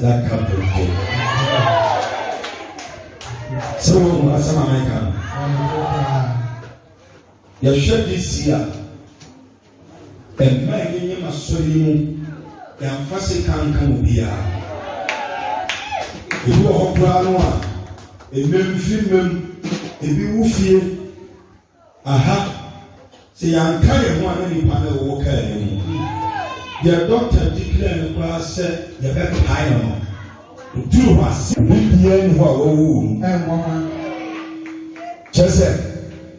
That country. So, as an American, you should this year, and my name is Solim, and Fassi can be a. You are Branoa, a film, a beautiful, aha, say, I'm carrying one any panel walker anymore. The doctor declared the class said, "You have to hire him. Do us, we be who are just said,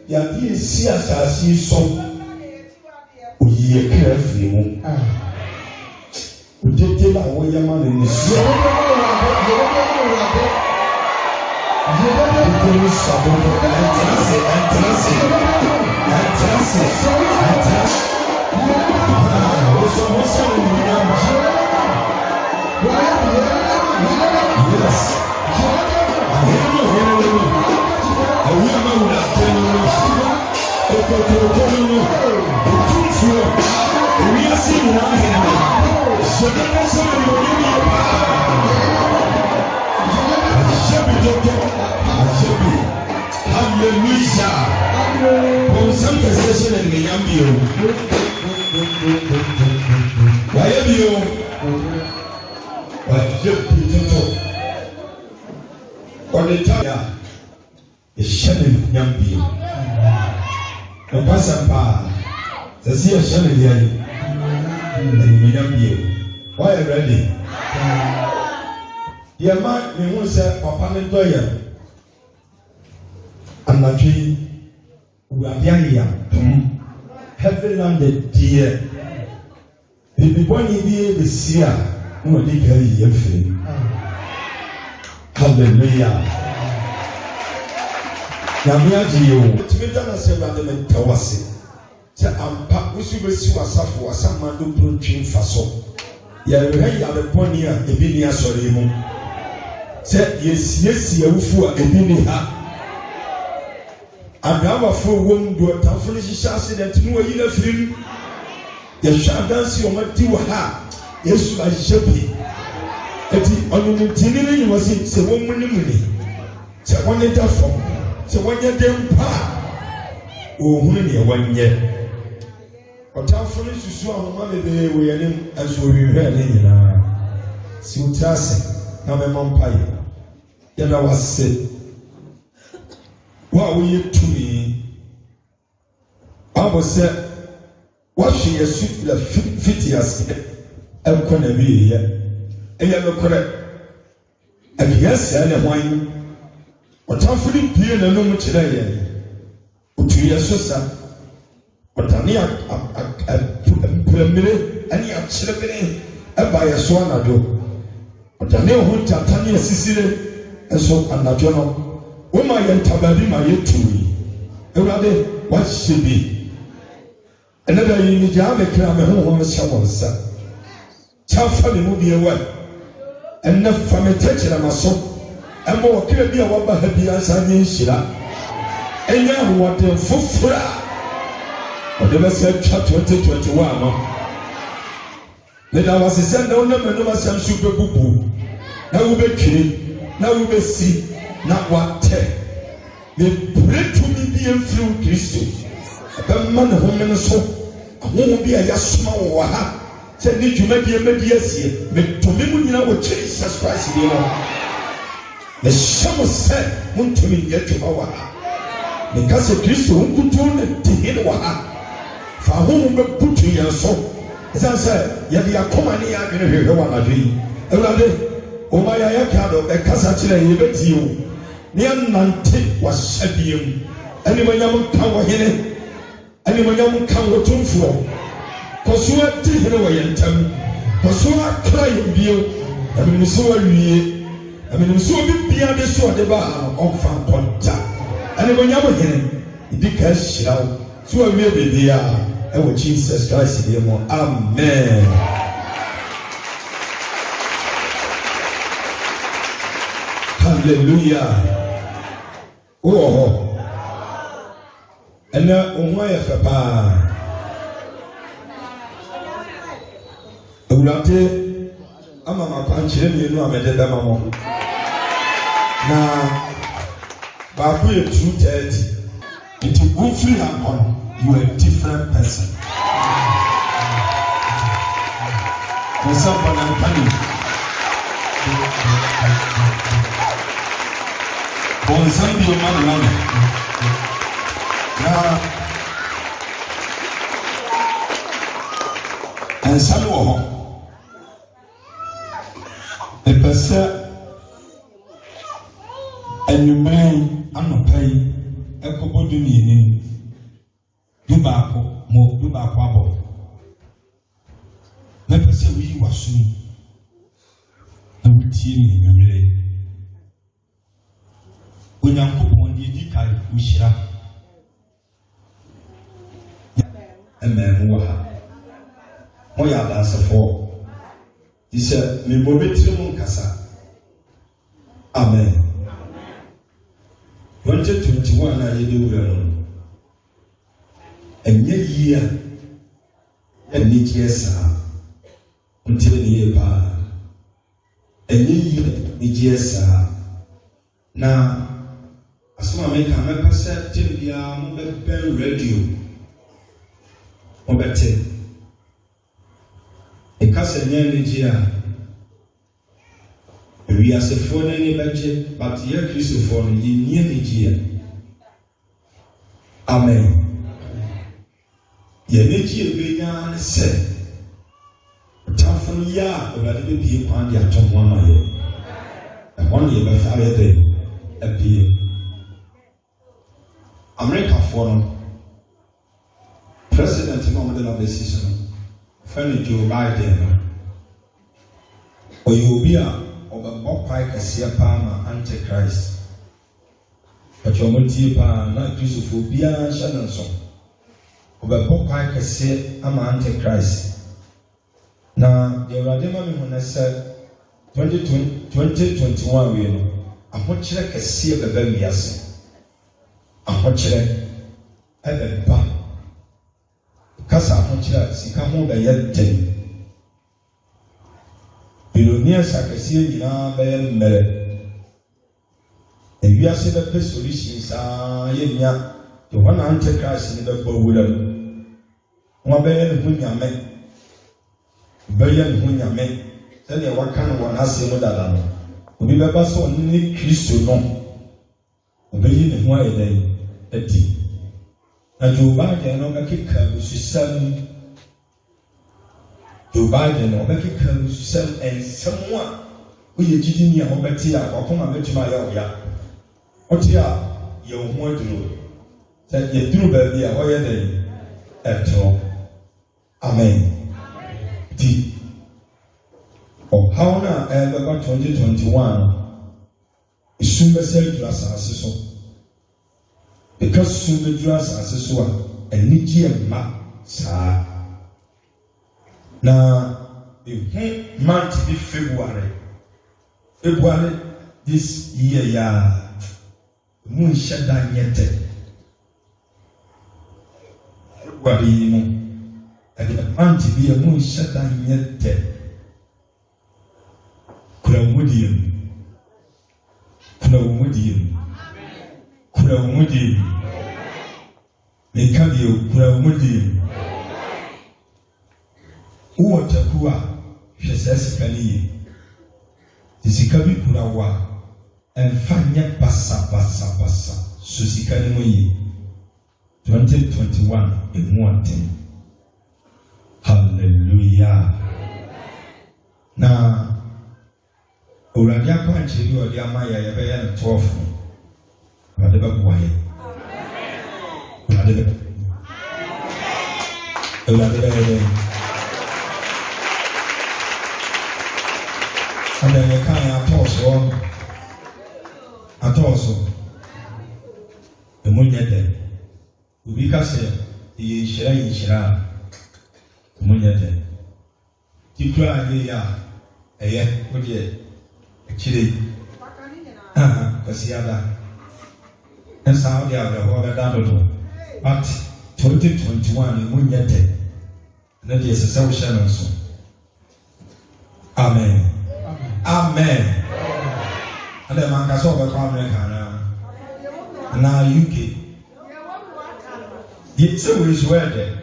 you didn't see us as you saw. We are careful. We did tell our way, man, in the sea. Why are you ready? Dear man, we will say, Papa Mendoya. I'm not sure we are young. Heaven landed, dear. The people in the Sia, no, they carry your faith. Hallelujah. Yamiaji, to me, Dana said, Radam Tawasi. Say, I'm Pap, we should be Suasafu, some man do preaching for so. Ya rehe ya beponi a ebi ni asori mu se yesi awufu a ebi ni ha agawafo wom do tafo ni hihya accident no yi na firim ya hwa dansi o mati wa ha yesu ajebi eti onu ntini ni wasi se wom ni muni se woni dafo se wonye dempa o hunu ne wonye Otafo ni susu ahoma bebe we yanim aso hwehwe ne nyina si utrase na mema mpaye yada wase wa wo yetumi abose wa hwe yesu la fitias enko na biye eya lokore agiyasa na hwan otafo ni pie na no mu kire ye otu yesu sa Otani premire ani achilebere eba yeso anado Otani ohunta tani asisire eso anado no Oma yentabadi ma yetui Ewurade wahyebi Another in the job, a clam, home, someone, sir. Chafa the movie away. Enough from a teacher, I'm a son. And more could be a wabba happy as I mean, Shila. And now what the fufra. Whatever said, chapter 2021. That I was a son, no number, some super boo. Now we be killing, now we be see, not what tell. They pray to me being through Christ. The man who means so, who be a yasma or ha. Said, need you make a mediacy, make to me, you know, what Jesus Christ, you know. The summer said, want to me get to our because of Christ who could turn it to hit waha. For whom we put to your soul. As I said, yet you are coming here, I'm going to hear one of you. O my ayakado, a casachilla, you bet you. Near Nante was Shabium. Anyone young come here, anyone young come with two for. Pursue taken away and tell me. Pursue crying view. I mean, so are we. I mean, so be beyond the sword of Fan Ponta. Anyone young here, it because shall. So I will be there. And with Jesus Christ, amen. Hallelujah. Oh, and now, oh, my papa. Urate, I'm a country, you know, I'm a dead mamma. Now, Babu, 2:30. If you go free upon, you are a different person. For someone, I'm coming. On Sunday, man, now, and Samuel, the person, and you may, I'm not paying a couple of meaning. Dubako, more Dubako. The person we were soon. And we team in your lay. When you put on the Dikai, we shall. And then who are. Oh, yeah, that's a four. He said, me mobile Moncasa. Amen. 2021, I do. And year, and need yes, until the year. And yes, now, as soon as I make a percent, the mobile radio. Obete. Ekase nyanejia. We are a phone any budget, but here Christopher, you nyanejia. Amen. Yenejia benya se. Tafun ya obade be kwan dia tomwa ma ye. E won ye be fire day. E be America for President Mohammed of the season, friend Joe Biden, or you be a Pike a Siapama Antichrist. But your Multipa, not useful, be a Shannon song. Over Pike a Siapama Antichrist. Now, the Radima when I said 2021, we know. I want you to see the baby as I want you to have a back. Kasa honchira sika ho be yɛden billionaires akɛseɛ nyinaa bɛyɛ mmɛrɛ ewiase bɛpɛ solutions yɛnya Yohana Antichrist ne bɛbɔ wura mu wɔn bɛyɛ ne ho nyame sɛdeɛ waka no wɔ n'asɛm mu dada no obi bɛba sɛ ɔne ne Kristo no ɔbɛyi ne ho ayɛ dɛn adi. Na Joe Biden no makeka ususam Joe Biden no makeka ususam ensem a oye gidi ni a obeti a wakoma betuma ya oya oti a ye ho aduro se ye duro ba bi a oye den eto amen di o how na ebe 2021 isumbe se dura asase so because soon the dress as a sword and Nigia ma saa na month be February this year ya mu shada nyete February mu and month be mu shada nyete kura umudium mekabio kura umudium uwo takuwa hwese sikani sika bi kura wa enfanya basa so sikani mo yi 2021 emuaten hallelujah na uradi akwanchiri odi amaya ya be ya 12 uradi ba buaye uradi ba and then you can't atoso the munyede ubika se yishira munyede tikura ya eye odiye chire kasiada esa odi abra ho ga dadodo but 2021 munyede na de sesa wo shana so amen. And then man kaso ba kwa America na UK. It's a wish word there.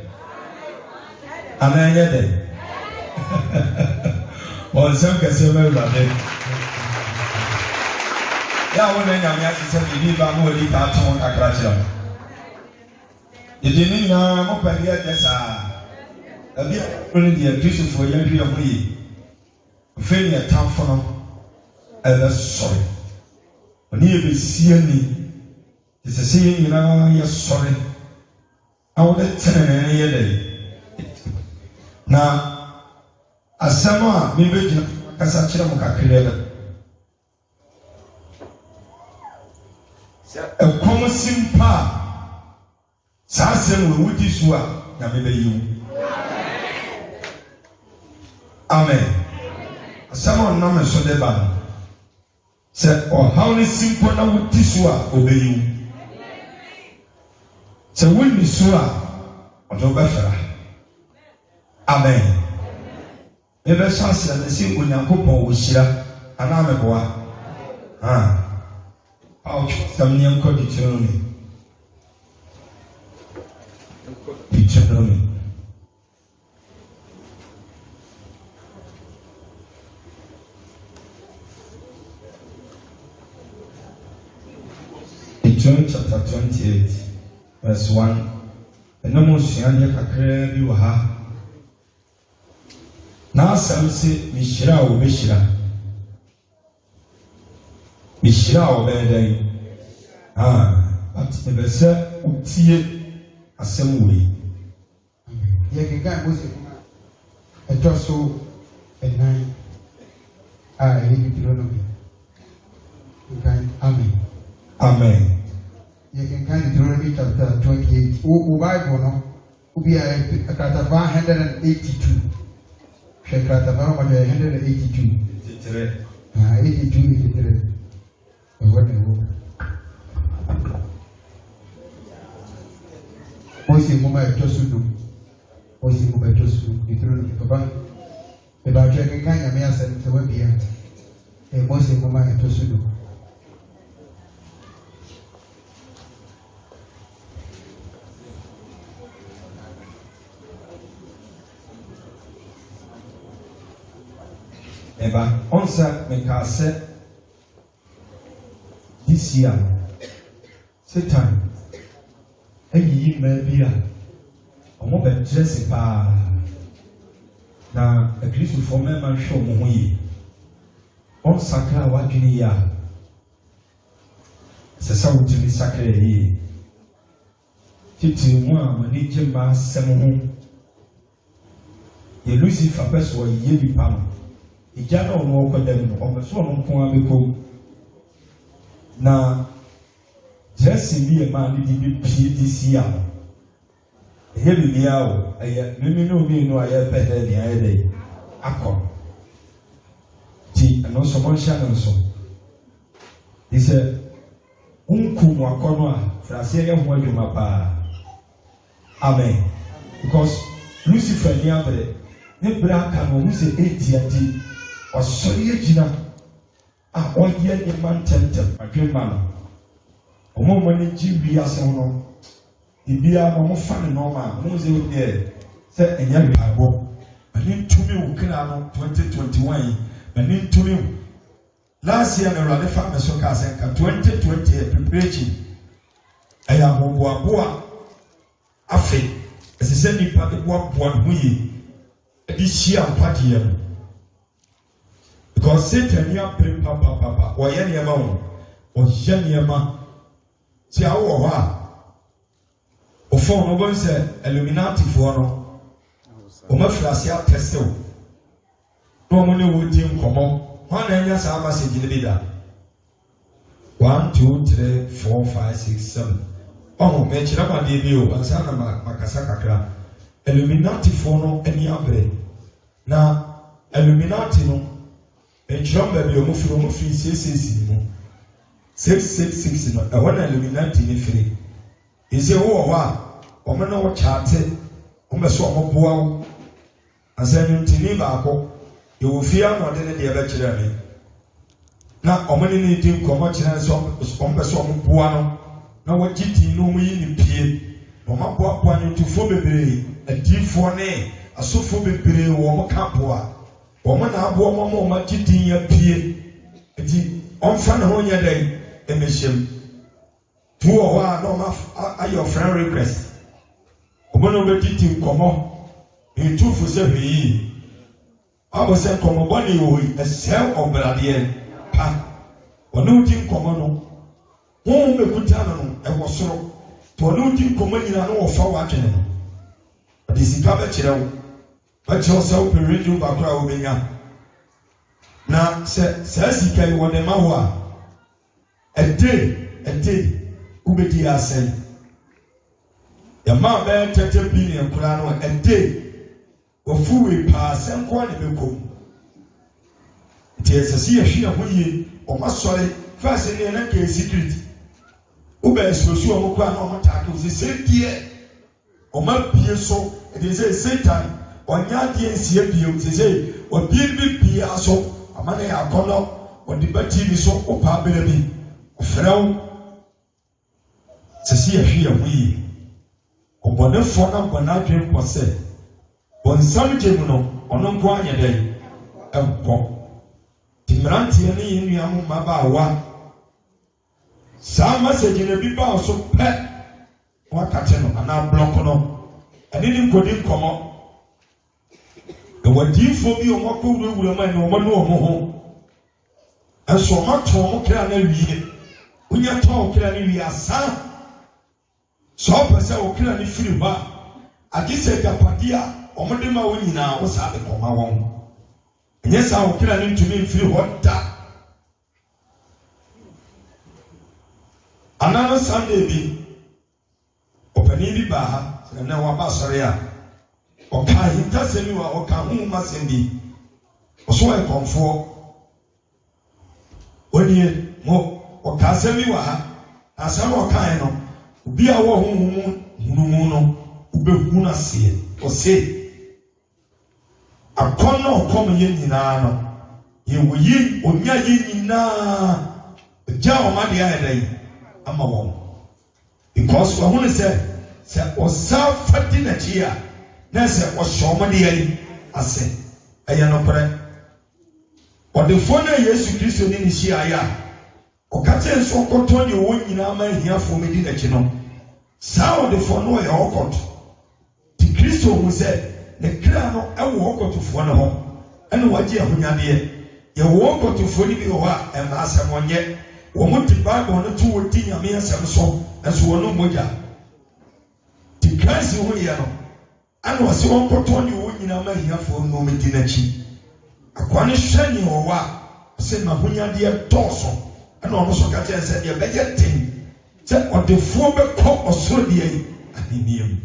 Amen there. On some kaso ba there. Ya wona nya nya se bi ba mo li ka ton kakra chira. Yedini na mo pa dia desa. Abi only the Christian for young people yi. Fenya tamfono ebe sorry. Oni ebe siani. Ise se nyina ye sorry. Awode tenene ye dey. Na asema mi be gina kasa kire mo kakire. Ekomo simpa. Sa sem we wudi so a na me be yiwu. Amen. Someone no me so de ba say or how ni simple na wuti so a obeyu say when ni so a odo ba fara amen ebe chance na se onyankopon wo hira ana me boa out samni enko Deuteronomy John chapter 28 verse 1. Enomo suanye kakra bi wa ha. Na asam se mishira wo beshira. Mishira wo beden. But ebe se utie asem we. Ye kega Moses etoso enan ye Deuteronomy. Amen. Amen. You can kind of Deuteronomy chapter 28. Bible no. Ubi a 182. Shekrata Baroma 182. 82. Mosi muma etosudu. Deuteronomy Papa. Eba cheke kanya me asem se wabia. Mosi muma etosudu. Eba onsa mekase this year Satan eyi mabia omo be dress pa na ekristo for me man show mo ho yi on sakra wadwini ya se sa wutimi sakra yi titi mu a mani jemba sem ho ye Lucifer peso ye bi pa no ijana ono okodem no omeso ono nko abeko na dressing bi e ma ni di pie this year Heavy meow, I no, I have better than the other day. Akon. Tea, and also one channel so. He said, Unkum Wakonwa, Frasia, what you mapa. Amen. Because Lucifer, the other, the black and who say 80 or so yet. Ah, 1 year in man tempted, a dream man. A woman in Jibia Sono. The beer more fun normal, who's out there. Said a young pabo. I need to me, 2021. I need to me. Last year, I ran a farmer so cast 2020 preaching. I am Boa Afe. As I said, the party one we this year party. Because Satan, you are praying, papa, or any amount, or Janiama. See how o phone no go say Illuminati for no o ma frasia test o no mo ne wo tim komo ho na nya sa message ne bi da 1 2 3 4 5 6 7 oh me chira ma de bi o ansa na makasa kakra Illuminati for no ani abre na Illuminati no e chira ba bi o mo fi 666 no 666 no e wona Illuminati ne free ise wo wa omo na wo chaate omo so omo boa asanu ntini baako e wo fia no de ne de ba kire me na omo ne di nkomo kire so omo so omo boa no na wo giti no mu yi ni pie omo boa no tufo bebre adifo ne asofo bebre wo omo kapoa omo na aboa omo ma giti ya pie eti onfa ne ho nya dai emeshem who are no your friend request. Obono be titi komo. In two for 7 years. I was saying komo body a cell of Bradian. Pa. Or no team komono. Who be good time and was so. To a new team komo in an old forward channel. But this is covered chill. But yourself be radio background with ya. Now, says he can want a mawa. A day. Ubedi asay ya ma be 30 billion kura no a day ofuwe pa senko ne bekom tiesasi ya hwia hoye o masore fase ne na ke secret ube sosu o mokwa na o mata ke se die o ma bie so e say Satan onya die nsie bie o say o bie bi aso amana ya kono o di bati bi so o pa bere bi o frew sisi ehwe ehwe obone fona bona dwen kwose bonsam gemu no ono nko anya dai enko timranti ne yenu amu mabawa sa message ne bi ba so pe wakate no ana block no ani ni nkodi nkomo e wadifo bi o mako wura ma ne o mo no o mo ho enso mato mo kra na wie unya to kra na wie asa so pese o kira ni firi ba agise gapadia omode ma wo nyina wo sa be koma won enye sa o kira ni ntumi firi hoda anano Sunday bi opani bi ba ha na wa ba sore ya o ka hinta semi wa o ka hu ma sendi o so e konfo oni mo o ka semi wa ha asama o ka no obi a wo hunumu no ubehu na se o se akono kom ye nyina no ye wo yi onya ye nyina ja o ma de ayedai ama wo because wo hunu se o sa fati na chia na se o shomo de yi ase aya no pre o de fona Yesu Kristo ni shi aya o kate nso koto ni wo nyina ma hia fo me di na chi no sa o de fo no ye okot ti Kristo hu se ne kra no e wo okot fo no ho ene waje ahonyade ye wo okot fo ni bi ho a e ma asem onye wo muti Bible no tu wo ti nyame asem so enso wo no moja ti Kristo hu ye no ane wase wo koto ni wo nyina ma hia fo no me di na chi akwane hwani ho wa se na ahonyade toso and almost got to say, you're better thing. Say, what the four be called or so, dear, and in him.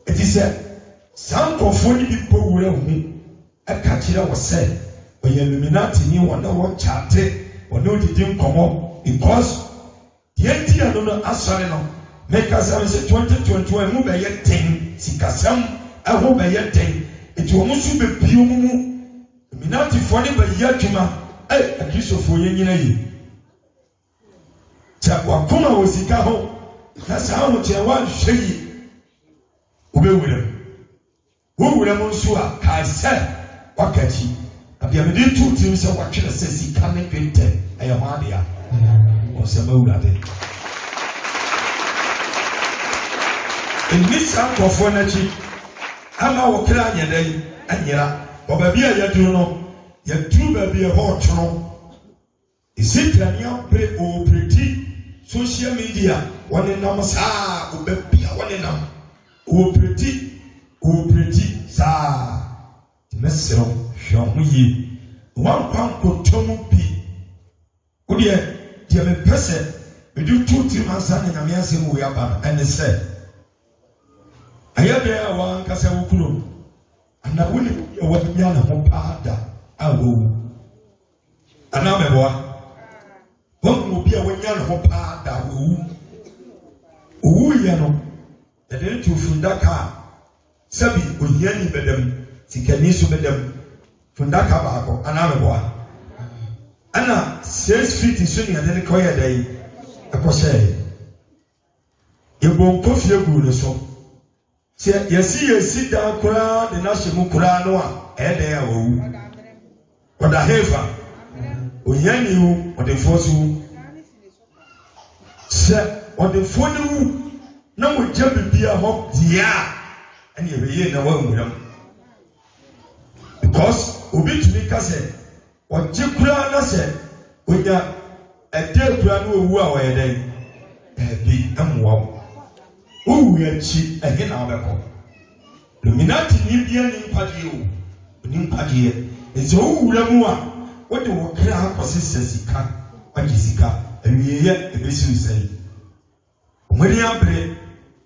It is a sound of funny people who a catcher was said when you illuminati knew what chatted or no didn't come up because the idea don't know make us say 2021 move by yet 10 sikasam I hope by yet 10 it will almost be pium illuminati funny by yatuma a kiss of for yen Wakuma was Ikaho. That's how much I want to say. Who would have Monsua? I said, Wakachi. I have been 2 teams of what says he coming winter. I am Adia. Or some old at it. In this sample of furniture, I'm our clan day and yet, but baby, I do know. Yet, two baby a hot tron. Is it a young pretty or pretty? Social media, one in them, sir, who be one in them, who pretty, sir. The message show me one pound could tomu be. Good year, dear person, we do 2-3 months and I'm asking we are and they said, I have there one Casawukulu, and I will what Yana Mopada, I will. And I'm a boy. What will be a winyan hopa da woo yano? The day to Fundaka Sabi Uyani bedem, Sikanisu bedem, Fundaka Bako, another boy. Anna 6 feet is soon and then a quiet day. A crochet. You won't coffee a good so. You see a sit down crowd, the National Kuranoa, and there, or the heifer. Oyani or the force or the phone no we jump be a hop dear and you be in a way with them because Obi to make us say what Jikura said when you a dear grand who are there be wow who we are cheap again our Luminati Nibian in Padio in Padia is all Ramua. What do we cry consistency? What is it? And we hear a basic say. When you are playing,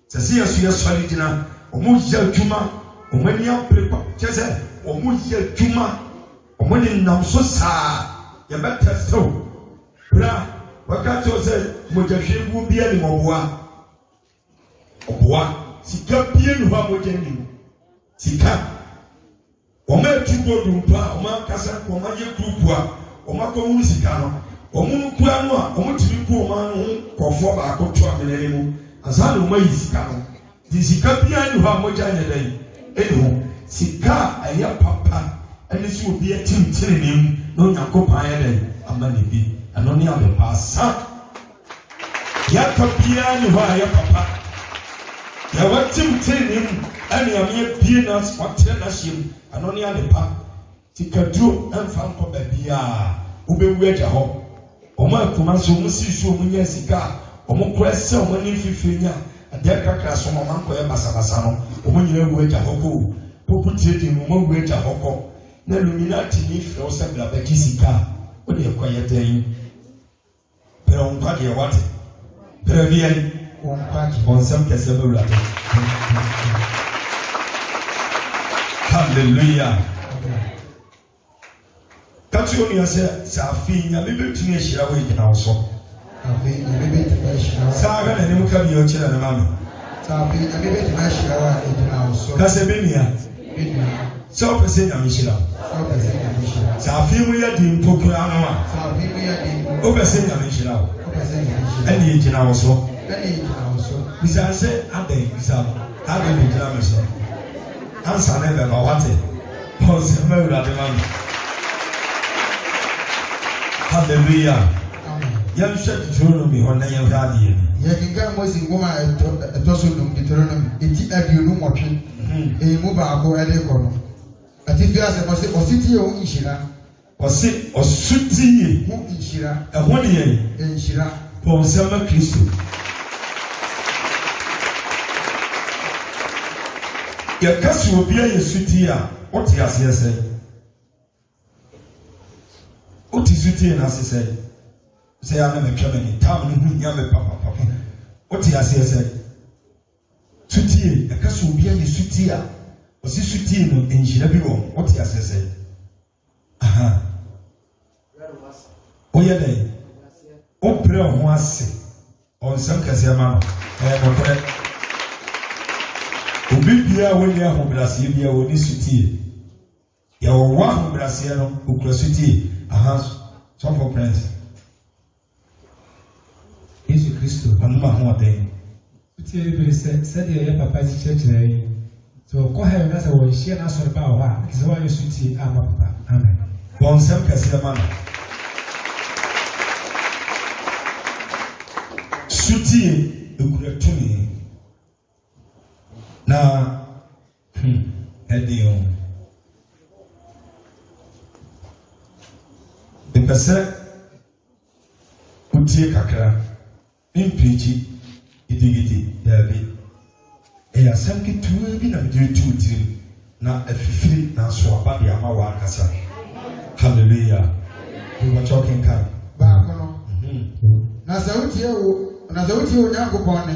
to see us, we are solid enough. Omuja Juma, when you are playing, just say, Omuja Juma, when you know so sad, you better so. Bra, what can't you say? Mujashi will be any more. Oboa, Sika Pian, who are Mujani. Sika. Oma tubo dumpa, oma kasa, oma ye grupua, oma komu sikano, omu kuano, omu tibiku oma kofo ba akotwa menemu. Asalo oma yisikano. Di sika bia ni ha moja nyedai. Eno sika aya papa, eni si obi etimtire nim, no nyakopa aya dai amane bi. Ano ni abepa sa. Ya kapia ni ha aya papa. Ya watimtire nim, ani amye bi na swatire na shim. Anoni adepa tikaduro emfa nko babia ubewu agya ho omo akuma so mo sisu omo nya sika omo kwese omo ni fifenya ade kakra so mo manko e basabasa no omo nyina wu agya ho ko popu tiedi mo wu agya ho ko na luminati ni fro se bla ba sika o de kwaye den pero on kwa de wate pero bien on kwa on sam kese be wula. Hallelujah. That's what you say. Safi, I maybe to me, she away in our song. Saga and you come your children, mammy. Safi, I maybe to my shower in our song. That's a baby. So, President Michelle. Safi, we are doing Pocurano. Safi, we are doing Obersina Michelle. And the engine also. Mr. Say, I think, Mr. I didn't tell myself. Answer never about it. Pause the murder the man. Hallelujah. Young said Deuteronomy when they have had you. Yakinga was in woman a dozen Deuteronomy. It's a few no watching. A mobile Edecono. I think you asked was it or city or Ishira? Or sit or sooty Ishira, a 1 year in Shira, for Selma Christo. Your castle will be a city. What he has here said. What is it in as he said? Say, I'm a coming in town, Papa. What he has here said. Tutti sutie aka so obi aye sutie a osi sutie no enhyira bi wo what ya sese aha oya dai o pre ho ase on sam kase ma no no pre obi bia woni ahobrase bia woni sutie ya wo wa ahobrase no okura sutie aha so for friends Jesus Christo anuma ho aden sutie bi se de ya papa ti church so ko ha na se wo hia na so ba ho a se wa sutie ama papa amen bon sam kase ma no sutie okura tumi na edio de pese utie kakra imprechi idigidi dabi ya samki tuwe bi na mjiri tuutiri na afifiri na so abadi ama wa akasa hallelujah we were talking kan ba kono na sauti o nyango bone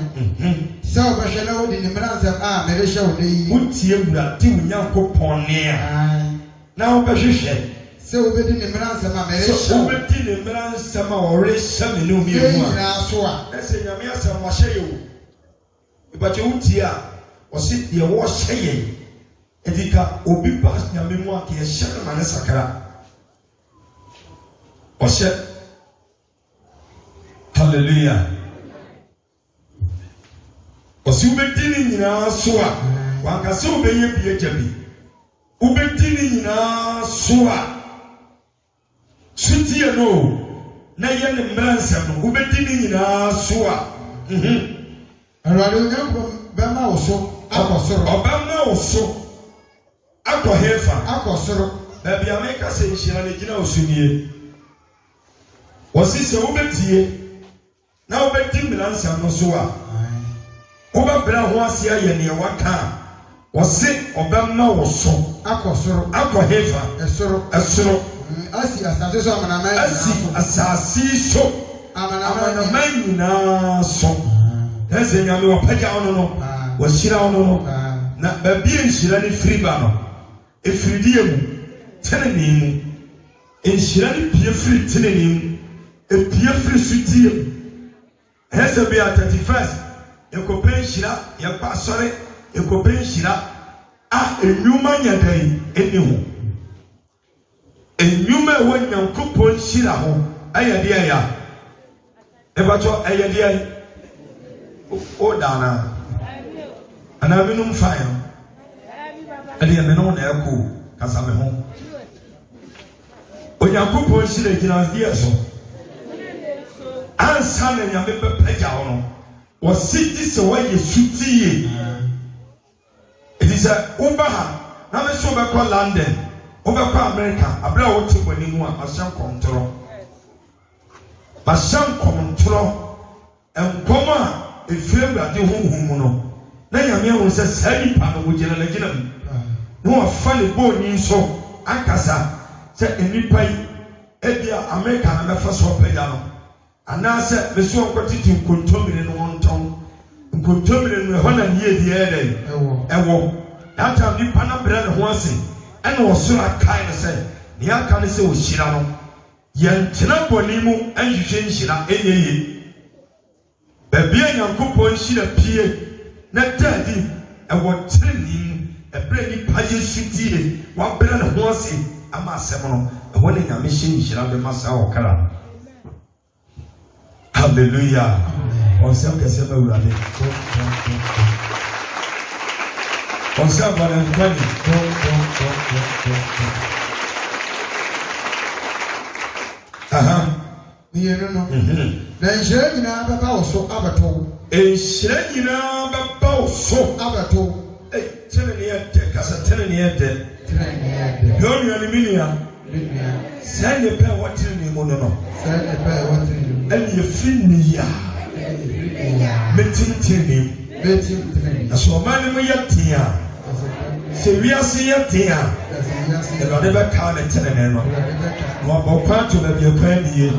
so ba shela o di nimranza mere sha o nei utie bura ti nyango pone a na o ba hwehwe se o be di nimranza mere sha so o be di nimranza ma o re sha me no mi mu a so a ese nyame asam wa hye yo ibache utie a o si ye wo hye ye edika obi ba nyame mu a ke hye na ne sakara o hye hallelujah osi ubedini nyina so a wankase obeye bie jabi ubedini nyina so a sutie no na ye ne mransa no ubedini nyina so a arwale onyanko bema wo so akosoro obama wo so akohefa akosoro baby ameka se nhyira ne gina osunie osi se ubetie na ubedi mransa no so a oba bra ho ase aye ne waka wose obamma wo so akosoro akohefa esoro asi asase so amanamai asi asasi so amanamai nyina so ese nyame wapaja ono no washira ono no na babie nhyira ne friba no efridie mu tenene mu nhyira ne pie fri tenene mu epie fri sutie ese be at 31st ekopen shira yakpa asore ekopen shira enwuma nyadai eni ho enwuma wo nyankopon shira ho ayade aya ebato ayade ay o dana ana minum fire ali ameno na eko kasame ho o nyankopon shira gina dia so ansa na nyame bepeja ho no wasiti se wa yesutie etisa ubaha na me so be ko London obekọ America abra wo te bani mu a asan kontro enkoma efirewade honhom no na nyame won se sari pa no gina na gina mu no afa ne boni so akasa se enipa yi ebia America na mefa so pega no anase me so nkotiti nkontomire no wonton nkontomire no ho na nie die ede ewo data bi pa na bra ne ho ase ene osura kai ne se ne aka ne se o hira no yentena boni mu anhwehwe nhira enye babia nyankopon hira pie na dadi ewo treni ebre ni paye sutie wa bra ne ho ase ama asem no ewo ne nyame hye nhira be masa okara hallelujah on se kese ba urade on se ba na kwani aha niye no na njira nyina baba wo so abato njira nyina baba wo so abato tene ne yede kasa tene ne yede yonu ya minia sanye pe watiri ni mu no sanye pe watiri ni ani yefini ya metintinim aso mani mu yatia se wiase yatia e lo de be ka ne tene ne no mo bo kwato be bi kwa nie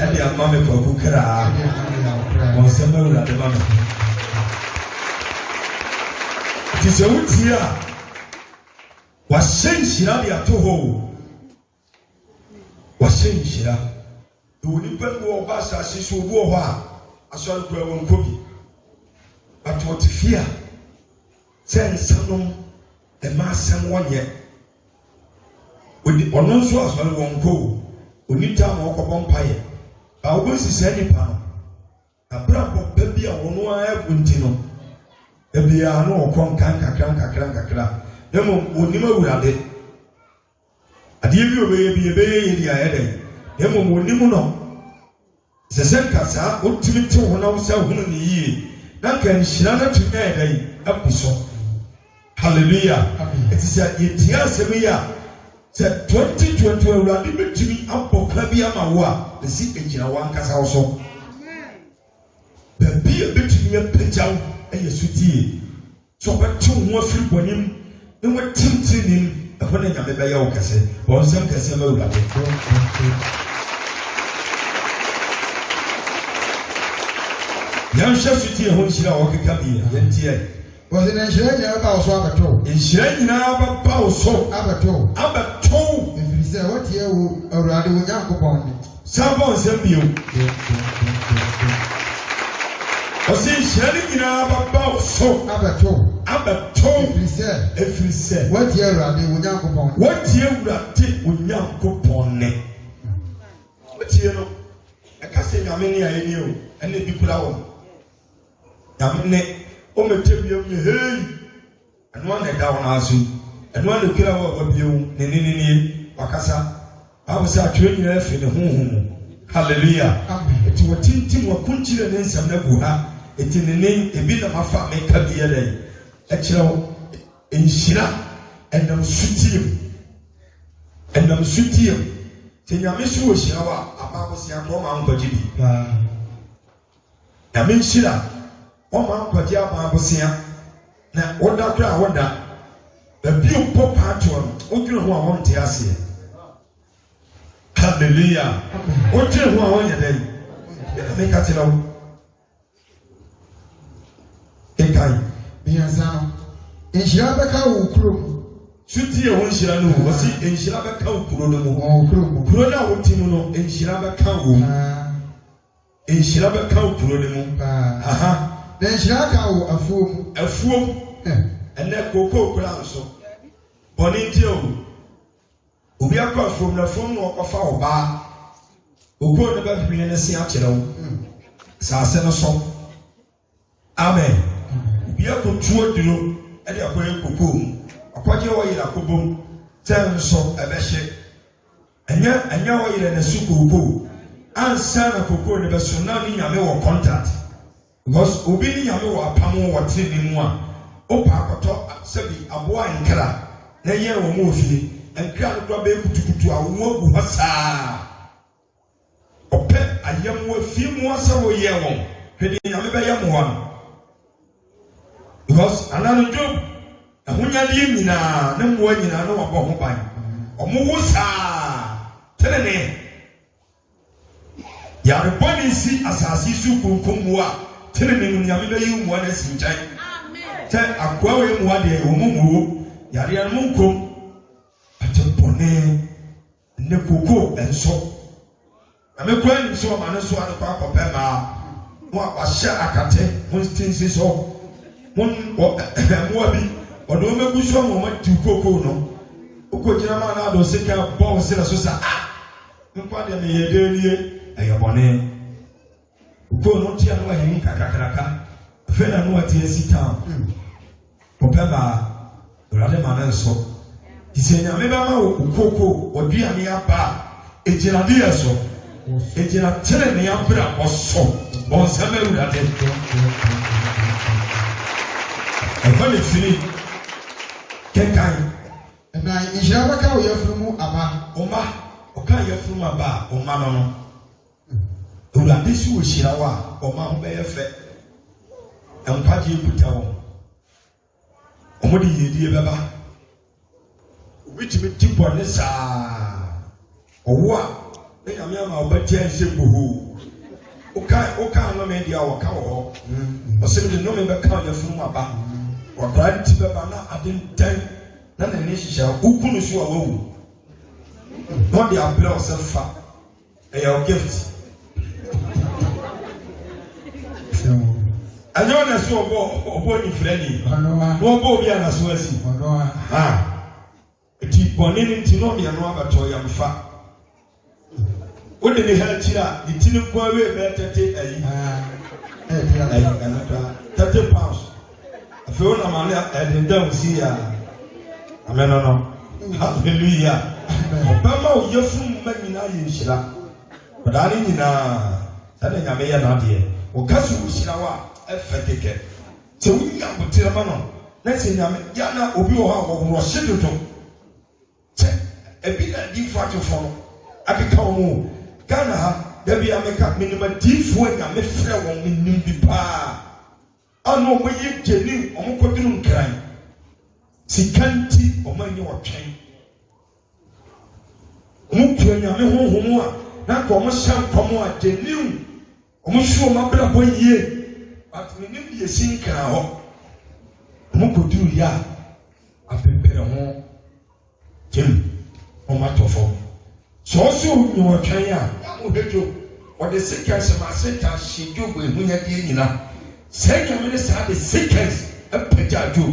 e de amma me ko kukra mo se me ura de ma no sɛ wotie a wahyɛ nhyira de ato hɔ wahyɛ nhyira ɛwɔ nipa no wɔ ɔba asase so obi wɔ hɔ a asɔre kura wɔn nkɔ bi but wɔte fie a sɛ nsanom ɛma asɛm wɔnyɛ ɔno nso asɔre wɔn nkɔ onita ma ɔkɔbɔ mpaeɛ a wɔbɛsi sɛ nipa no abrabɔ ba bi a wɔn ayɛ nti no ebia no ɔkɔ nkan kakra na mmom onim awurade adeɛ bi obɛyɛ bi ebɛyɛ yɛ di ayɛ dɛ na mmom onim no sɛ sɛ nkasa otumi te honam sɛ hono ne yie na nka nhyira no tumi ayɛ dɛ apu so hallelujah ɛti sɛ yɛtia asɛm yi a sɛ 2020 awurade bɛtumi abɔ kwa bi ama wo a ɛsi agyina wankasa wo so baabi a bɛtumi apagya wo ɛyɛ sotie sɛ ɔbɛte wo ho afiri bɔnem na watimtirim ɛhɔ ne nyame bɛyɛ wo kɛse bɔ nsɛm kɛse ma awurade yɛnhwɛ sotie ho nhyira a wɔkeka bi yɛntiɛ wɔsɛ na nhyira nyinaa bɛba wo so abɛtɔ nhyira nyinaa bɛba wo so abɛtɔ ɛfiri sɛ wotie wo awurade wo nyankopɔn ne saa bɔ nsɛm bio ɔsɛ nhyira no nyinaa bɛba wo so abɛtɔ ɛfiri sɛ wotie awurade wo nyankopɔn ne wotie no ɛka sɛ nyame ne a ɛni o ɛne bi kura wɔ nyame ne ɔmɛtɛ biam ne hei ɛnoa na ɛda wo no aso ɛnoa na kura wɔ wabiom ne nenenie wakasa baabo sɛ atwerɛ nyinaa afiri ne honhom mu halleluya ɛti wɔtintim wakonkyerɛ ne nsɛm no agu ha ɛti ne ne ebi nam afa meka bi yɛdɛ ɛkyerɛ wo nhyira ɛnam sutiem sɛ nyame so wɔ hyira wɔ a abaabo sɛ akɔ ma nkɔgye bi nyame nhyira ɔma nkɔgye abaabosea na woda kora a woda baabi mpɔ paatoɔ no wodwene ho a wɔnte aseɛ halleluya wodwene ho a wɔnyɛ dɛn meka kyerɛ wo ɛkae miɛnsa no nhyira bɛka wo kurom sutie ho nhyira no wɔ si nhyira bɛka wo kuro no mu kuro no a wote mu no nhyira bɛka wo nhyira bɛka wo kuro no mu na nhyira ka wo afuom ɛnɛ kookoo kora nso bɔne nti o obi akɔ afuom na afuom na ɔkɔfa ɔbaa okoo no bɛhwene ne se akyerɛ wo saase no so amen obi akɔtuo duro ɛde akɔyɛ kookoo mu ɔkɔgye wɔ yere akɔbom sɛ nso ɛbɛhye ɛnyɛ wɔ yere ne so kookoo ansa na kookoo ne bɛso na ne nyame wɔ contact because obi ne nyame wɔ apam wɔ tiri ne mu a opa akɔtɔ sɛbi aboa nkra na yɛ wɔn mu ofie nkra no kora bɛyɛ kutukutu a wɔn agu hɔ saa ɔpɛ ayɛmmoa fie mu asɛ wɔyɛ wɔn hwɛde nyame bɛyɛ mmoa no because anano Job ahonyadeɛ nyinaa ne mmoa nyinaa na wɔabɔ ho ban ɔmo wo saa tenene yarebɔ ne nsi asase so kunkum mu a tenene mu nyame bɛyɛ mmoa no asi nkyɛn sɛ akoa wɔ mmoa deɛ wɔn mu muo yareɛ no mu nkom ate bɔne ne koko nso na mekura nim sɛ ɔma no so ade kɔ akɔpɛ maa mo a wahyɛ akate mo nsi so mmoa bi ɔde wɔn agu so ama wɔn ati koko no wokɔgyina maa no ade ɔsika bɔ wo serɛ so sa nkwa deɛ meyɛ dɛ nie ɛyɛ bɔne koko no tia no wayɛ mu kakrakraka afei na no wate asi town ɔpɛ maa awurade ma no nso nti sɛ nyame bɛma wo koko ɔduane aba a ɛgyinadeɛ so ɛgyina tenene abere a ɔsɔ ɔnsɛm awurade ɛhɔ ne firi kenkan na nhyira bɛka wo yɛfunu mu aba ɔma ɔka yɛfunu mu aba a ɔma no no awurade si wɔ hyira wo a ɔma ho bɛyɛ fɛ nkwagye kuta wɔn ɔmo de yɛdie bɛba obi tumi ti bɔne saa ɔwo a ne nyame ama ɔbɛtia nhyɛ bohoo woka nnome deɛ a wɔka wɔ hɔ ɔsɛ mede nnome bɛka yɛfunu mu aba wakora nti beba na adentan na ne hihia ukunu so awu no de abla osefa your gift ayo na so obo ni freni no bo bia na so asi ti boni ni ti no me no abato ya mfa wode ne ha tira di tini kwa we be tete ayi anata 30 pounds afeo na mane edendam si ya amen no hallelujah bama o yefum magina yishira badani nyina sade nyame ya na de o kasu yishira wa efekeke te wunya botira ma no na se nyame ya na obi o ha wo ro hyedodo te ebi na di fatu fo akeka wo Ghana ha dabi ameka minima difo nyame frɛ wɔn minim bi pa ano mo yi geni ɔmo kodunu nkran sikanti ɔmo anyi wɔtwɛn ɔmo kura nyame honhom a na ka ɔmo hyɛ nkɔm a geni ɔmo hwɛ ɔmo abrabɔ yie but minim bi esi nkran hɔ ɔmo koduru ya apepere ho gem ɔmo atɔfo so nyi wɔtwɛn a obejo ɔde seconds ma seta hyejo go ehunya die nyina sɛ nyame ne saa de seconds apagya jo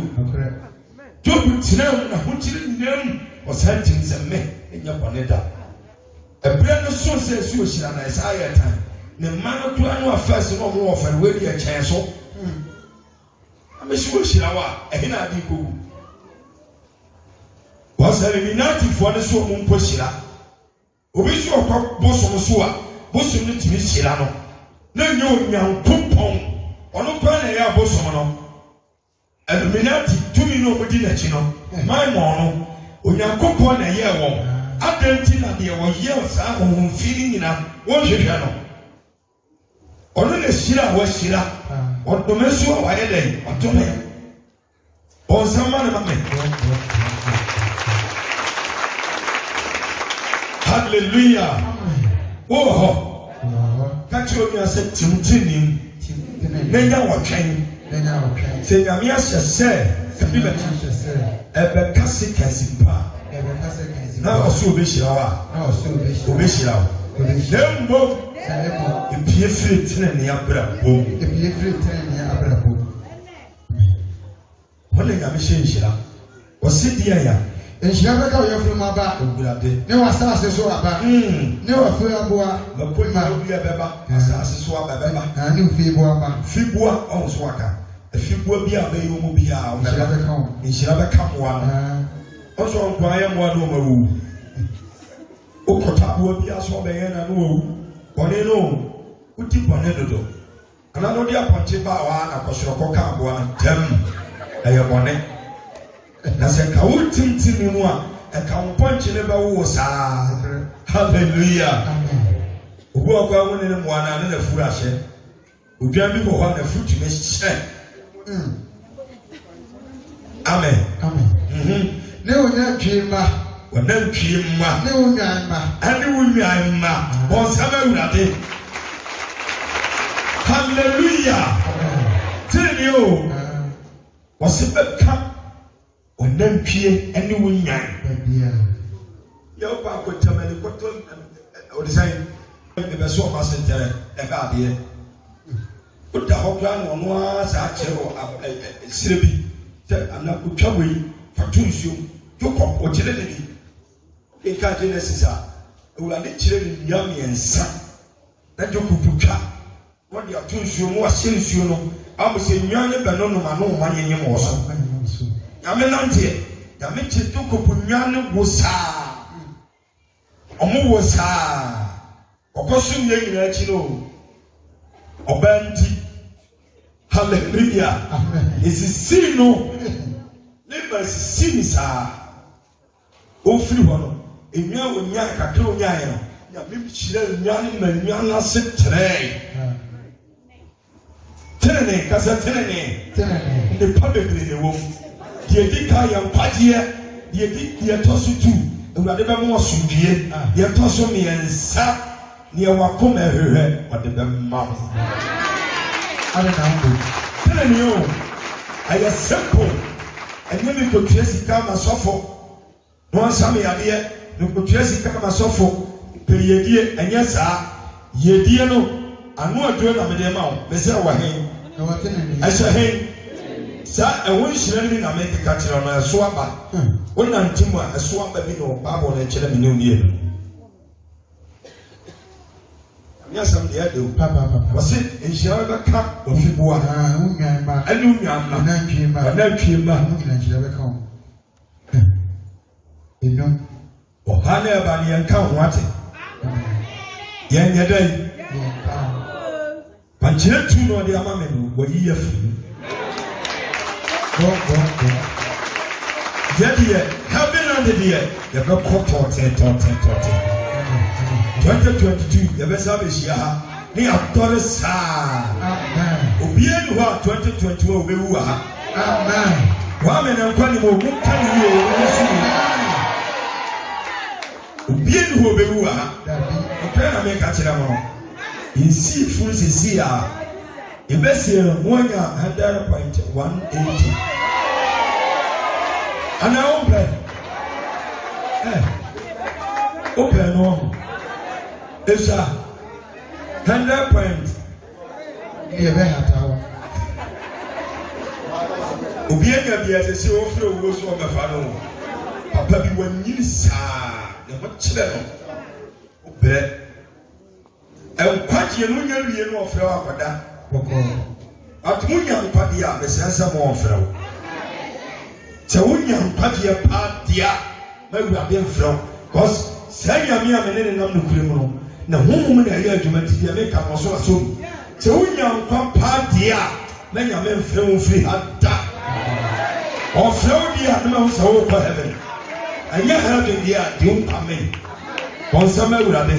job tinam na hokyiri nyinam ɔsantim sɛ me enya bɔne da ɛbrɛ no so sɛ so hyira na ɛsa yɛ tan ne ma no to anu afɛs no ɔmo wɔ fɛre wadi ɛkyɛn so amehyi wɔ hyira wa ɛhe na ade kogu wɔsɛre minati fo ne so ɔmo mpo hyira obi so okɔ bosom so a bosom no timi hyira no na nye onyankopɔn ɔno kwa na ɛyɛ bosom no illuminati tumi no obodi n'akyi no man mo no onyankopɔn na ɛyɛ wɔn adanti na deɛ wɔyɛ saa honhom firi nyina wɔhwehwɛ no ɔno na hyira a wɔahyira ɔdome so a wɔayɛ dɛn ɔdome ɔnsama ne ma me hallelujah oh kachi omi ase timtinim nenya wɔtwɛn sɛ nyame ahyɛ sɛ ebi bɛ ɛbɛ kasi kasi pa na ɔso obehyira wa obehyira wo na mbom epie firi tene ne abra bom wɔn na nyame hyɛ nhyira wɔsi deɛ ya nhyira bɛka wo yɛfunu mu aba ne wɔ asase so aba ne wɔ fie aboa ma obi bɛba asase so aba bɛba ne fie bo aba fibua ɔmo so aka fibua bi a bɛyɛ ɔmo bi a nhyira bɛka moa no ɔso nkwa ayɛ moa no ɔmo awu okɔta aboa bi aso ɔbɛyɛ na no awu bɔne no wodi bɔne dodo ana no de apɔnkye ba wa na kɔsorɔkɔ ka aboa no dɛm ɛyɛ bɔne na se ka wo tintin mu a e ka wo ponche ne ba wo saa hallelujah obu akwa wo ne mu ana na furu ahye odwan bi bo ho na fruit me hye amen ne onya twema wona twema ne onya ma ani wo nwan ma bon sama urade hallelujah tini o wasibeka onantwie ene wonyan ya opa akotamani koto odesign de beso o masentere e ka ade o da ho kra no no a sa kyerɛ sirebi te ana kutwa wei fatu nsuo jokɔ o kyerɛ ne ni e ka genesis a ewurade kyerɛ ne nya miɛnsa na jokɔ kutwa wɔde ato nsuo mu ahyɛ nsuo no amose nwan ne bɛno no ma no manyenyem wɔ so yame nante yame cheto kopunwane wo saa omo wo saa okosum ye nyina achi no obanti hallelujah isisi no leba isisi saa ofiri ho no enwa onya kakra onya ye no yame chira nwane ma nwana se trɛ tenene kasa tenene ne pabegre ne wo die di ka ya mpagie die di die toso tu ewurade be mo osundie ye toso miensa ne wakoma ehwehwe ode be ma ale na ndo tenene o aya simple ɛnyɛ mi kotua sika ma sɔfo na ɔnsam yadeɛ mi kotua sika ma sɔfo pɛyɛdie ɛnyɛ saa yɛdie no ano aduro na mede ma wo mesɛ wɔ hen ɛhyɛ hen saa ɛwo nhyira no bi na mede ka kyerɛ no ɛso aba wonante mu a ɛso aba bi na Bible no kyerɛ me ne onie no nyasam deɛ ɛde wo wɔse nhyira bɛka ɔfiboa ɛne onwamma ɔnantwie ma ɔha na ɛba ne yɛnka ho ate yɛnyɛ dɛ pankyerɛ tu na ɔde ama me no wɔyi yɛ firi yɛdeɛ heaven and deɛ yɛbɛkɔ tɔɔte 2022 yɛbɛsa bɛhyia ha ne yɛatɔre saa obiara ni hɔ a 2021 wobɛwu wɔ ha wɔame ne nkwa ne ma ogu ka ne yie wɔne so obiara ni hɔ wobɛwu wɔ ha ɔkra na meka kyerɛ mo nsii funu sisi a yɛbɛsie ho anya 100.180 ana ompɛ ompɛ no esa 100 point obiara bia sɛ sɛ ofre owo so ɔbɛfa no papa bi wanyini saa na wɔkyerɛ no obɛ ɛnkwagye no nya wie no ɔfrɛ wo akɔda atomo nya nkwagye a bɛsɛnsɛ ma ɔfrɛ wo sɛ wonya nkwagye paa dea ma awurade mfrɛ wo cause saa nyame a mene ne nam no kure mu no na honhom na ɛyɛ adwuma nti deɛ meka no so asom sɛ wonya nkwa paa dea a na nyame mfrɛ wo mfiri ha da ɔfrɛ wo deɛ a ne ma wo sɛ wokɔ heaven ɛnyɛ heaven deɛ a deɛ wompame bɔnsɛm awurade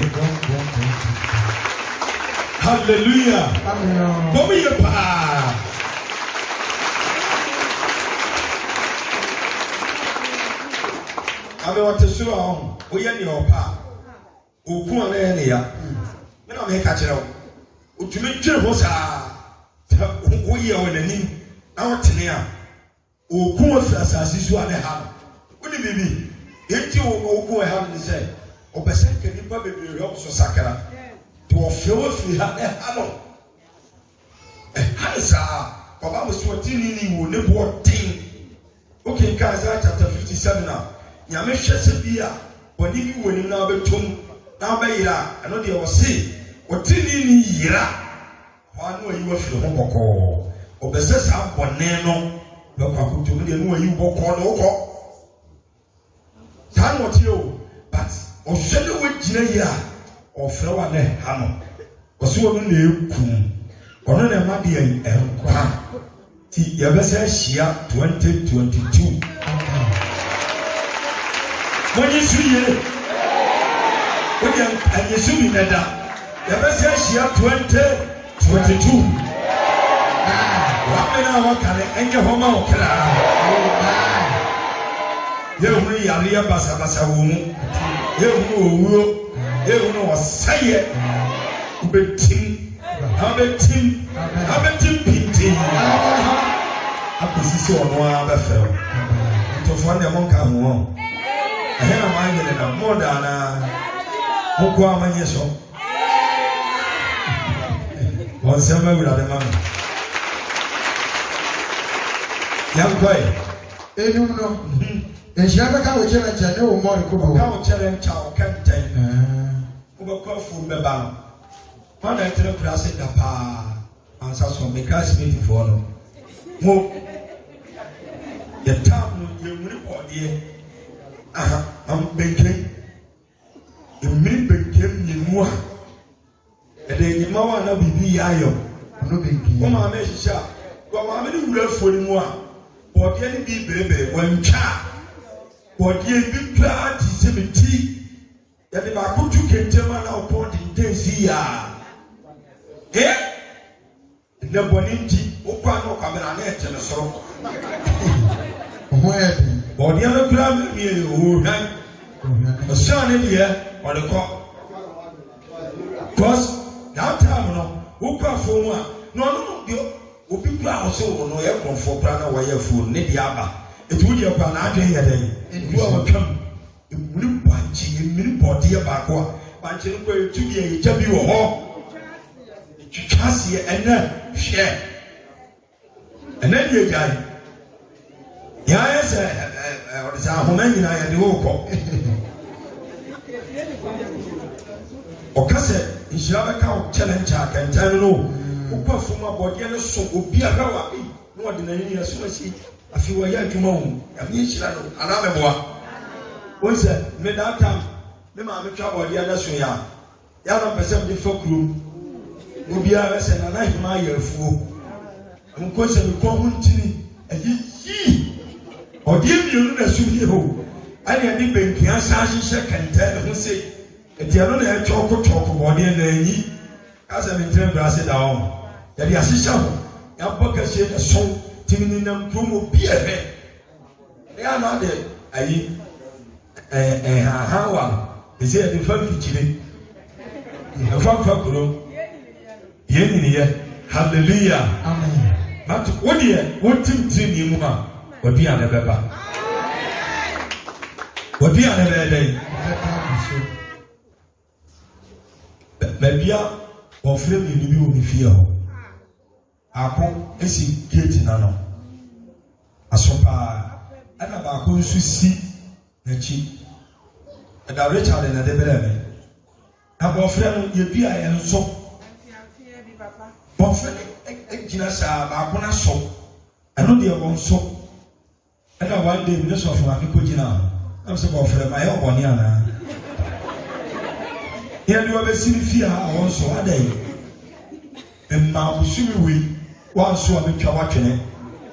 hallelujah bɔm yɛ paa abe wɔte soro a ɔho woyɛ neɛ ɔpa a ɔku a na ɛyɛ ne ya me na meka kyerɛ wo ɔtumi twere ho saa woyɛ wɔ n'anim na wotene a ɔku afiri asase so a ne ha no wone biribi yɛnti ɔku ha no ne sɛ ɔbɛsɛ nka nnipa bebree hɔ so sakra nti ɔfrɛ wo afiri ha ne ha no ɛha ne saa ɔba mo so ɔte nini wɔ ne boɔ den wokenka Isaiah chapter 57 a nyame hwɛ sɛ bi a ɔde bi wɔ nim na wobɛtom na wobɛyera a ɛno deɛ ɔse ɔte nini yera hɔ a ne wayi wafiri ho bɔkɔɔ ɔbɛsɛ saa bɔne no bɛkɔ akotom deɛ ne wayi bɔkɔɔ ne wokɔ saa ne ɔte o but ɔhwɛ ne wɔgyina yi a ɔfrɛ wa ne ha no ɔso ɔno na ɛkum ɔno na ɛma deɛ ɛnkwa nti yɛbɛsɛ ahyia 2022 wɔnye so yie wode anyesu mi na da yɛbɛsɛ ahyia 2022 wamena a wɔka ne ɛnyɛ hɔ ma wo kraa yɛhunu yareɛ basabasa wɔ mu yɛhunu owuo yɛhunu ɔsɛyɛ wobɛtim pintin akɔsi sɛ ɔno a bɛfrɛ wo ntofoɔ deɛ monka ho hɔ ɛhɛ na maanyene na mɔda na mokɔ a manyɛ so ɔnsɛm awurade ma me yɛnkɔe enum no nhyira bɛka wo kyerɛ nkyɛn ne wo mmɔre kɔbɔ ka wo kyerɛ nkya wo ka ntɛn wobɛkɔ afuom bɛba no ɔna ɛtere kura ase da paa ansa so meka simitifoɔ no mo yɛtam no yɛwuri bɔdeɛ bɛnkem mmiri bɛnkem mmienu a ɛdɛ enyima wa na biribi yɛ ayɔ wo maame hyehyɛ a wɔ maame ne wura afuo no mu a bɔdeɛ no bi berebere wɔntwa a bɔdeɛ bi koraa te sɛ me ti yɛde baako tu kentem a na ɔpɔn denden si yɛ a ɛnɛ bɔne nti wokɔ a na ɔkwamena na ɛte no soro bɔdeɛ no koraa mamie ɔhwan ɔsɛa ne deɛ ɔde kɔ cause that time no wokɔ afuo mu a na ɔno no deɛ obi koraa wɔ sɛ wɔ no ɔyɛ kurɔfoɔ koraa na wɔyɛ afuo no ne deɛ aba It would be upon our day a day. And you will come. You bunch in minute dear Bakwa. But you will to be a W hall. Chassis and then share. And then you guy. Yes, it's our home and I had the walk. Okase Ishabaka challenge and tell no. Upa from a body and so be a power. No ordinary as soon as a few years to moan. And another one. Once made that time, the mamma trouble the other soya. Yellow percent the folk room. Will be ours and a night my year fool. And of course, I will come to and ye. Or give you the studio. I didn't be a second tell who say. If you don't have talk about it, then as I'm in terms of sit down, that the assistant, your pocket shade a song, timing them promo be a head. They are not there. How is it the fun featuring? A fun factor. Hallelujah. Amen. But what year, what team you would be on a pepper? Would be on a day. Maybe or frame you will be fear. I come and see gate nano. A sopa and about who see the cheap. And I reach out in a debate. About friend, you be I am so. But friend, Jinasa, Bakuna so. I know they are one so. And I one day, Minister of Makujina. I'm so for my own one. Here you have seen fear also a day. And now we one so I'm watching it.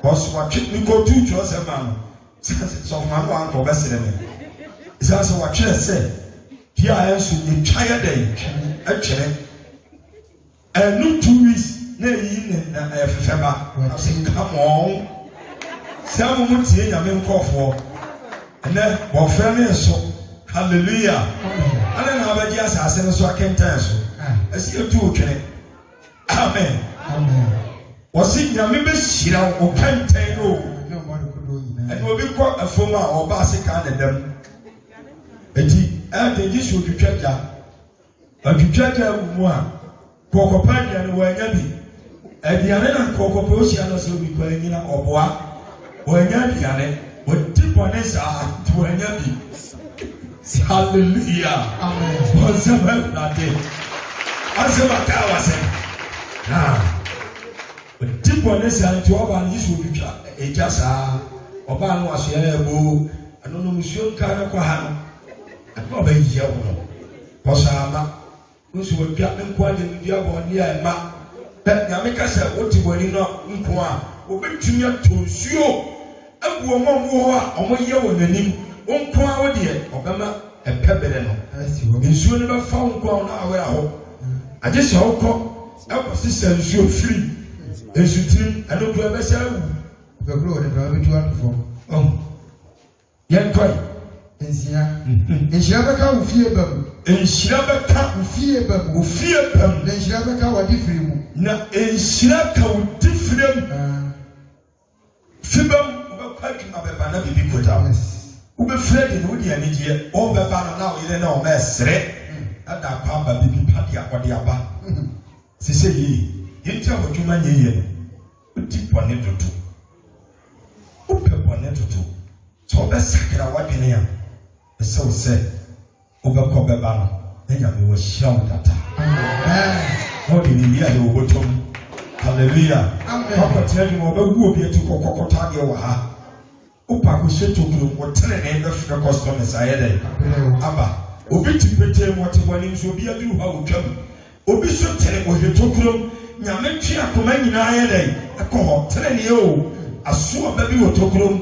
Was watching me go to church a man. So my one for best in it. It's also what you said. Here I am so entire day. Actually, and no 2 weeks, near in February. I said, come on. Some would say I'm call for. And then, well, friend, so hallelujah. I don't know about yes, I said so I can't tell you. I see you too, can it? Amen. Amen. Was it your members? She don't can't tell you. And will be called a former or basic and them. And the dish will be treasure. But you treasure one. Cocopan and Wanyabi. And the other Cocoposian will be playing in a bois. Wanyabi, what tip on this are to Wanyabi. Hallelujah. Amen. What's about that day? As a Makawa said, now, but deep on this and to our this will be a just or ban was here, boo, and no monsieur Kanakohan, and not a year. Posama, who's will get them quite in the other near and ma. That Yamika said, what you were not in Kwa, will be to you to show a woman who are on my year with the name. One crowd here, Obama, and Pebble. In soon never found ground our home. I just hope our sisters you free. As you dream, I don't do a vessel. The glory of the 24. Oh, young boy. And Shabaka will fear them. And Shabaka will fear them, will fear them. Then Shabaka will different. Now, and Shabaka will different. Fibam, about a banana be put out. Who be fled in Woody and India, all the banner now in an old mess, and that papa be patia or the abba. She said, you tell what you may put deep on it to do. Put up on it to do. So that's second of what in here. The soul said, over Cobabana, then you will shout at her. What in India you will bottom? Hallelujah. Papa tell you over who will be to Cocotagi or her. Upa kushetu kuwatene nenda fika customers ayede. Aba obi tipete mwati wani nso obi adu ha utwam. Obi so tene ohweto krom nyame twa akoma nyina ayede. Akọ tene ne o aso ababi woto krom.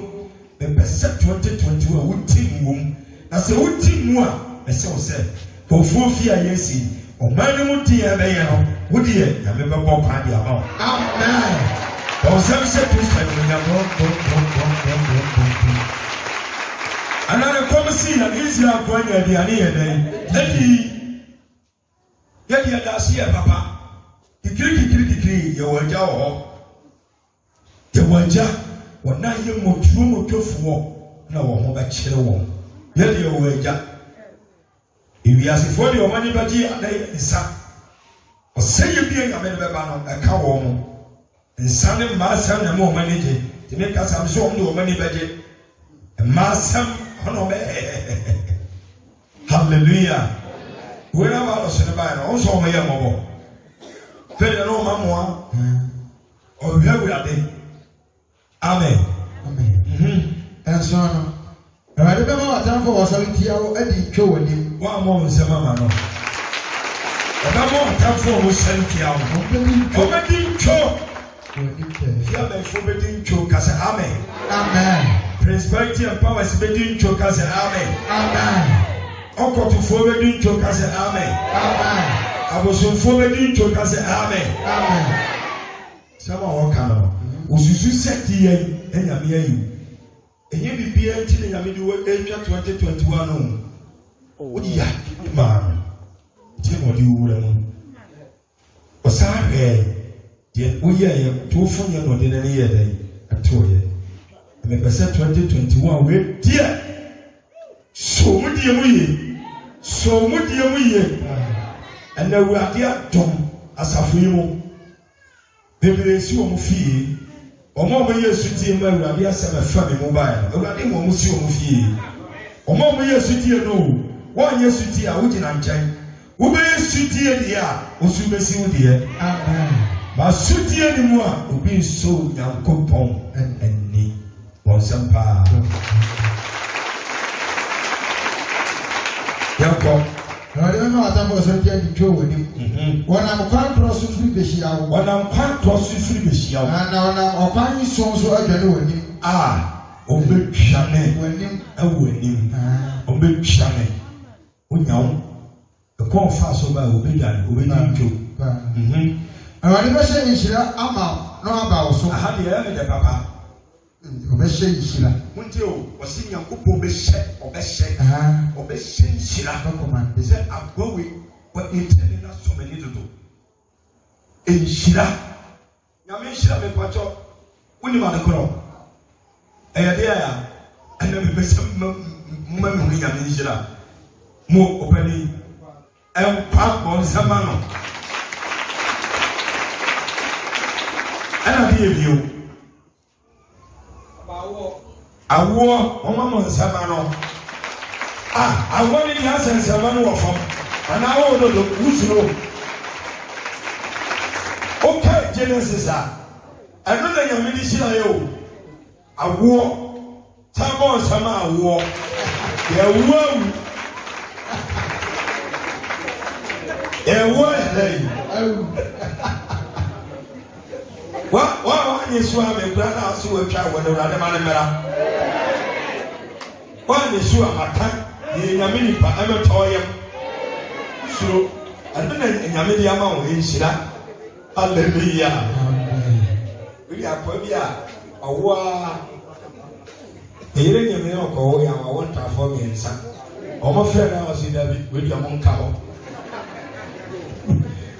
The best 2020 wa wutim wom. Na se wutim mu a ese wo se ofo fi ayesi omani mu ti ebe ye no wodi ye nyame bebo kwa dia ma. Amen. Don't say Christ another come see that Israel going at the Ania. Let the Adasia Papa. The Kiki, your Waja, the Waja, wɔn a yɛ mɔtwerɛfoɔ na wɔn ho bɛkyerɛ wɔn yɛdeɛ wɔ agya ewiasefoɔ deɛ wɔn ani bɛgye anayɛ nsa ɔsɛ yɛ bi anyame no bɛba no ɛka wɔn mo nsa ne mmaa asɛm na ɛma wɔn ani gye tèmi kasa m sɛ wɔn de wɔn ani bɛgye mmaa asɛm ɔna ɔbɛ hallelujah wɔn a wɔalɔ so ne baa no wɔn nso wɔn yɛ mmɔbɔ fɛn yɛn no wɔn amoa ɔhwɛ awurade amen ɛnso no awurade bɛma w'atamfo wɔ sɔre tia wo adi ntwa w'anim wɔn a wɔn nsɛm ama no ɔbɛma w'atamfo a wɔsɛn tia wo ɔbɛdi ntwa fia bɛnfo bɛdi ntwa kasa amen prosperity and powers bɛdi ntwa kasa amen ɔkɔtofoɔ bɛdi ntwa kasa amen abosomfoɔ bɛdi ntwa kasa amen sɛm a wɔka no osusu sɛ di yɛn ɛnyame ayi ɛnyɛ biribiara nti na nyame de wɔ ɛtwa 2021 no wodi ya maa no nti na ɔde wura mu ɔsan hwɛɛ deɛ woyɛɛ to wofo nyɛ na ɔde no ne yɛ dɛn ɛtoɔyɛ ɛmɛpɛ sɛ 2021 wɔadiɛ so mu deɛ mu yie ɛna awurade adɔm asafo yi mu bebree si wɔn fie wɔn a wɔyɛ sutie mu awurade asɛm ɛfa mi mu baa no awurade mu wɔn si wɔn fie wɔn a wɔyɛ sutie no wɔn nyɛ sutie a wogyina nkyɛn wobɛyɛ sutie deɛ a osu bɛsi wo deɛ ba sutie ni mu a obi nso nyankopɔn ɛni wɔn nsɛm paa yankɔ. Awurade bɛma w'atamfo wɔ sɔre tia adi ntwa w'anim wɔnam kwan korɔ so firi bɛhyia wo na ɔnam ɔkwan nson so adwane w'anim ɔmbɛtwa ne ɛwɔ anim ɔmbɛtwa ne wonya wo ɛkɔn fa so ba obɛdwane obɛdi ntwa Awurade bɛhyɛ nhyira ama na waba wo so aha deɛ ɛyɛ de papa ɔbɛhyɛ nhyira wonte o ɔsi nyankopɔn ɔbɛhyɛ nhyira sɛ agbawe wɔɛtɛne na sɔmani dodo nhyira nyame nhyira mepatɔ wonim ade korɔ ɛyɛ deɛ a ɛna mepɛsɛ mma me ho nyame nhyira mo ɔpani ɛmpa bɔnsɛma no ɛna deɛ bio awoɔ ɔma mo nsɛma no awoɔ ne deɛ asɛ nsɛma no wɔ fam anaa wɔwɔ dodo wusuro woka Genesis a ɛno na nyame de hyira yɛ o awoɔ tabɔ nsɛma awoɔ yɛwo awu yɛwo ɛlɛyi wanyɛ so a mekura na ase wɔatwa wɔ ne wurade ma ne mmara wanyɛ so a mata yɛ nyame nipa ɛmɛtɔ yɛm suro ɛno na nyame de ama wo nhyira hallelujah wodi akɔ bi a ɔwoa ɛyere nyame ne ɔkɔwo yɛ a wɔwɔ ntafoɔ mmiɛnsa ɔmo frɛ no a ɔse dabi wodi ɔmo nka hɔ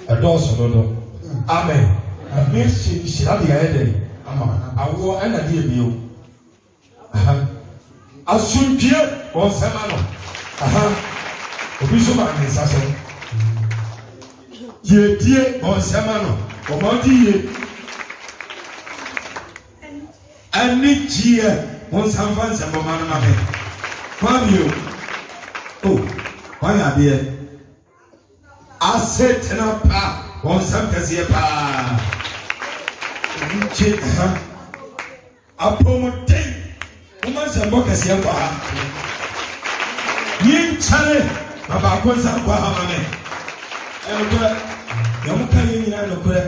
ɛdɔɔso dodo amen ɛmi hyira de ayɛ dɛ ama awoɔ ɛna de ebio asundue wɔn nsɛm ano obi nso ma ne nsa so yiedie wɔn nsɛm ano wɔn di yie ɛni gyeɛ wɔn nsanfa nsɛm wɔn ano ma bɛ wɔn bio wɔn yɛ adeɛ ase tena pa wɔn nsɛm kɛseɛ paa. Apɔmuden woman sɛ mbɔ kɛseɛ kɔ ha yɛnkyɛne na baako nsa kɔ ha ma me ɛnokorɛ yɛmo ka yɛ nyinaa nokorɛ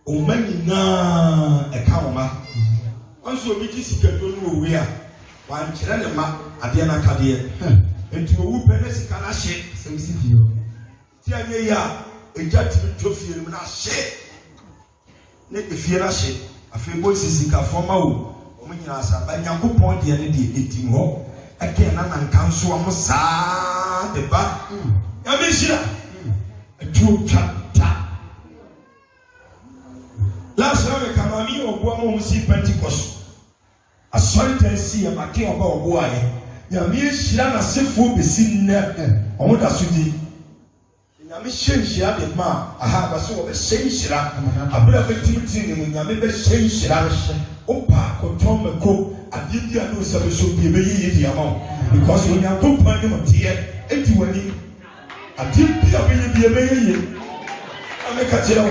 ɔma nyinaa ɛka wo ma ɔnso obi gye sikaduo no wɔwie a wankyerɛ ne ma adeɛ no akadeɛ enti owu pɛ ne sika no ahye sɛm si fie ti anyɛ yi a ɛgya timi ntɔ fie no mu no ahye ne efie na hye afei bo sisi ka fɔma wo ɔmo nyina asa ba nyankopɔn deɛ ne deɛ etim hɔ ɛkɛ na nanka nso ɔmo saa de ba nyame hyira etuo twa ta last year we kama mi ɔboa mo si Pentecost asɔredan si yɛ make ɔba ɔboa yɛ nyame hyira n'asefo besi nnɛ ɔmo da so di nyame hyɛ nhyira de ma aha baso wɔbɛhyɛ nhyira abere a bɛtimitiri ne mu nyame bɛhyɛ nhyira wopa kɔtɔn mako adeɛ bi a ne osa bɛ so bi ebɛyɛ yie di ama wo because onyankopɔn ne mo teɛ edi w'ani adeɛ bi a bɛyɛ bi ebɛyɛ yie ameka kyerɛ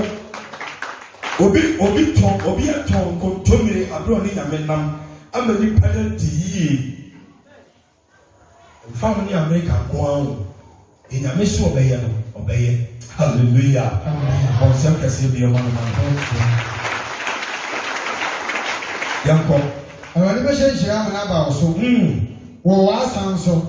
wo obi atɔn kontomire abere a ne nyame nam ama nipa ne di yie nfa mo ne America nko ara enyame so ɔbɛyɛ no ɔbɛyɛ hallelujah ɔnsɛm kɛseɛ bi ɛwɔ no ma yankɔ awurade bɛhyɛ nhyira ama aba wo so wɔ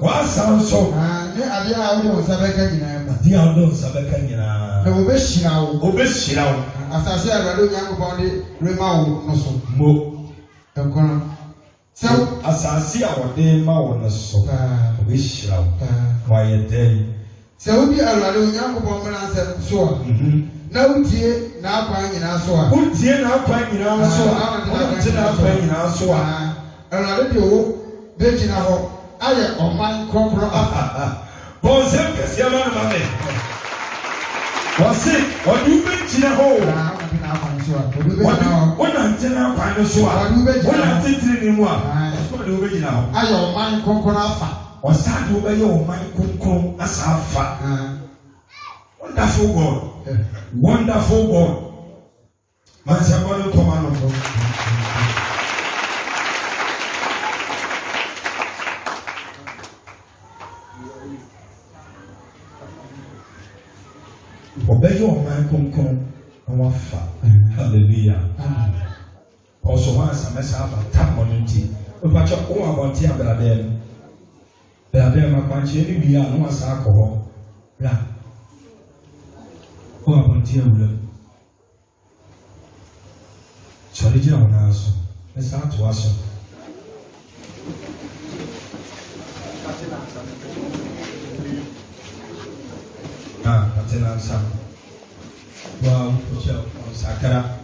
w'asan so ne adeɛ a wode wo nsa bɛka nyinaa ma adeɛ a wode wo nsa bɛka nyinaa na wɔbɛhyira wo asase a awurade onyankopɔn de rema wo no so mo ɛnkɔno sɛ asase a wɔde ma wo no so wɔbɛhyira wo wayɛ dɛn sɛ wodi awurade onyankopɔn mmaransɛm so a na wotie n'akwan nyinaa so a awurade de wo bɛgyina hɔ ayɛ ɔman kɔkorɔ bɔnsɛm kɛseɛ ma no ma me wɔse ɔde wobɛgyina hɔ wonante n'akwan no so a wonante tiri ne mu a ɔde wobɛgyina hɔ ayɛ ɔman kɔkorɔ afa ɔsaa de wobɛyɛ ɔman kronkron asa afa wonderful God mansɛbɔ no tɔma no ɔbɛyɛ ɔman kronkron na wafa hallelujah ɔso hɔ ansa mɛsa afa tam ɔno nti wopatwɛ wo abɔnte a bradɛɛ no bradɛɛ no akwankyerɛ ne wie a na wasa akɔ hɔ bra wo abɔnte awura mu sɔre gyina wo nan so mɛsa atoa so atena nsa wa sakara